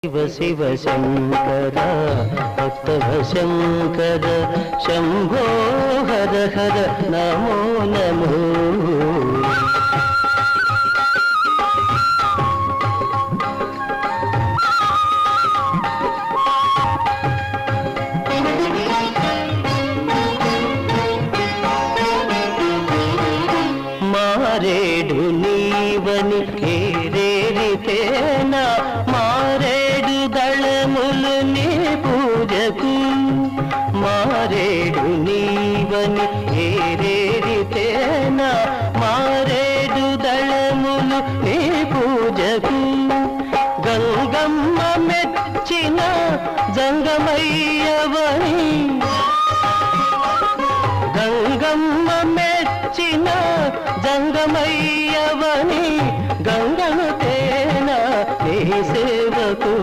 శివ శివ శంకర భక్తవ శంకర శంభో హర హర నమో నమో. మారేడు నీవని ఏరేరితేనా మారేడు దళములు నీ పూజకు. మారేడు నీవని ఏరేరితేనా మారేడు దళములు నీ పూజకు. గంగమ్మ మెచ్చిన జంగమయ్యవని గంగమ్మ మెచ్చిన జంగమయ్యవని గంగను తేనా నీ సేవకు.